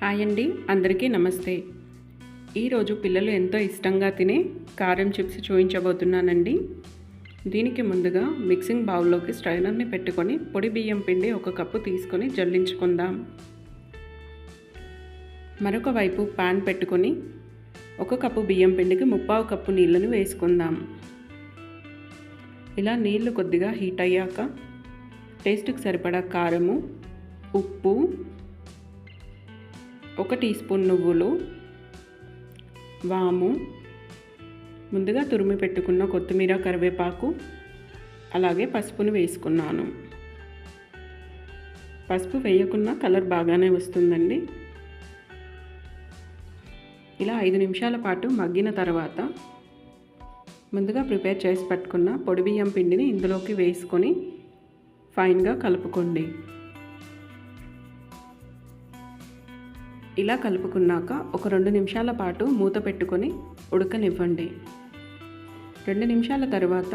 Hi అండి, అందరికీ నమస్తే. ఈరోజు పిల్లలు ఎంతో ఇష్టంగా తినే కారం చిప్స్ చూపించబోతున్నానండి. దీనికి ముందుగా మిక్సింగ్ బౌల్లోకి స్ట్రైనర్ని పెట్టుకొని పొడి బియ్యం పిండి 1 కప్పు తీసుకొని జల్లించుకుందాం. మరొక వైపు పాన్ పెట్టుకొని 1 కప్పు బియ్యం పిండికి 3/4 కప్పు నీళ్ళను వేసుకుందాం. ఇలా నీళ్లు కొద్దిగా హీట్ అయ్యాక టేస్ట్కి సరిపడా కారము, ఉప్పు, 1 టీ స్పూన్ నువ్వులు, వాము, ముందుగా తురిమి పెట్టుకున్న కొత్తిమీర, కరివేపాకు, అలాగే పసుపును వేసుకున్నాను. పసుపు వేయకున్నా కలర్ బాగానే వస్తుందండి. ఇలా 5 నిమిషాల పాటు మగ్గిన తర్వాత ముందుగా ప్రిపేర్ చేసి పెట్టుకున్న పొడి బియ్యం పిండిని ఇందులోకి వేసుకొని ఫైన్గా కలుపుకోండి. ఇలా కలుపుకున్నాక ఒక 2 నిమిషాల పాటు మూత పెట్టుకొని ఉడకనివ్వండి. 2 నిమిషాల తర్వాత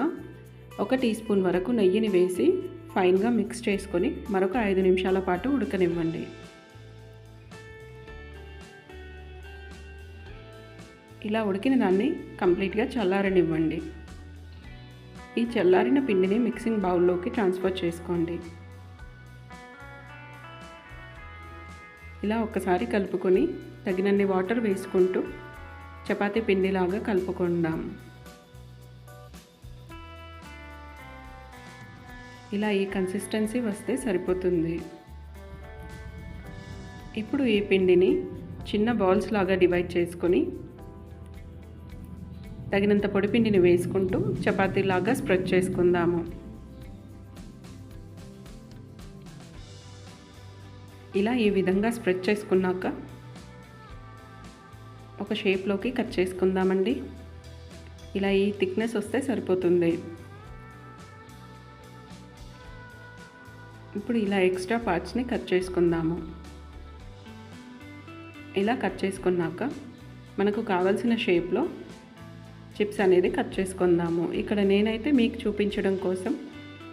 1 టీ స్పూన్ వరకు నెయ్యిని వేసి ఫైన్గా మిక్స్ చేసుకొని మరొక 5 నిమిషాల పాటు ఉడకనివ్వండి. ఇలా ఉడికిన దాన్ని కంప్లీట్గా చల్లారనివ్వండి. ఈ చల్లారిన పిండిని మిక్సింగ్ బౌల్లోకి ట్రాన్స్ఫర్ చేసుకోండి. ఇలా ఒక్కసారి కలుపుకొని తగినన్ని వాటర్ వేసుకుంటూ చపాతీ పిండిలాగా కలుపుకుందాం. ఇలా ఈ కన్సిస్టెన్సీ వస్తే సరిపోతుంది. ఇప్పుడు ఈ పిండిని చిన్న బాల్స్ లాగా డివైడ్ చేసుకొని తగినంత పొడి పిండిని వేసుకుంటూ చపాతీలాగా స్ప్రెడ్ చేసుకుందాము. ఇలా ఈ విధంగా స్ప్రెడ్ చేసుకున్నాక ఒక షేప్లోకి కట్ చేసుకుందామండి. ఇలా ఈ థిక్నెస్ వస్తే సరిపోతుంది. ఇప్పుడు ఇలా ఎక్స్ట్రా పార్ట్స్ని కట్ చేసుకుందాము. ఇలా కట్ చేసుకున్నాక మనకు కావాల్సిన షేప్లో చిప్స్ అనేది కట్ చేసుకుందాము. ఇక్కడ నేనైతే మీకు చూపించడం కోసం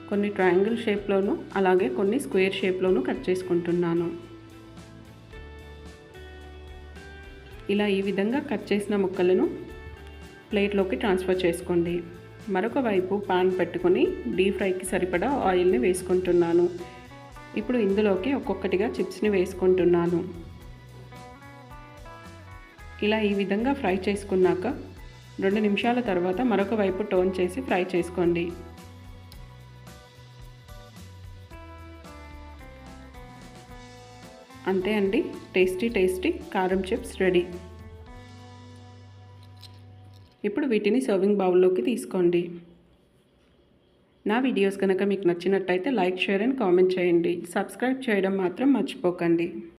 కొన్ని ట్రయాంగిల్ షేప్లోను అలాగే కొన్ని స్క్వేర్ షేప్లోను కట్ చేసుకుంటున్నాను. ఇలా ఈ విధంగా కట్ చేసిన ముక్కలను ప్లేట్లోకి ట్రాన్స్ఫర్ చేసుకోండి. మరొక వైపు పాన్ పెట్టుకొని డీప్ ఫ్రైకి సరిపడా ఆయిల్ని వేసుకుంటున్నాను. ఇప్పుడు ఇందులోకి ఒక్కొక్కటిగా చిప్స్ని వేసుకుంటున్నాను. ఇలా ఈ విధంగా ఫ్రై చేసుకున్నాక 2 నిమిషాల తర్వాత మరొక వైపు టర్న్ చేసి ఫ్రై చేసుకోండి. అంతే అండి, టేస్టీ కారం చిప్స్ రెడీ. ఇప్పుడు వీటిని సర్వింగ్ బౌల్లోకి తీసుకోండి. నా వీడియోస్ కనుక మీకు నచ్చినట్టయితే లైక్, షేర్ అండ్ కామెంట్ చేయండి. సబ్స్క్రైబ్ చేయడం మాత్రం మర్చిపోకండి.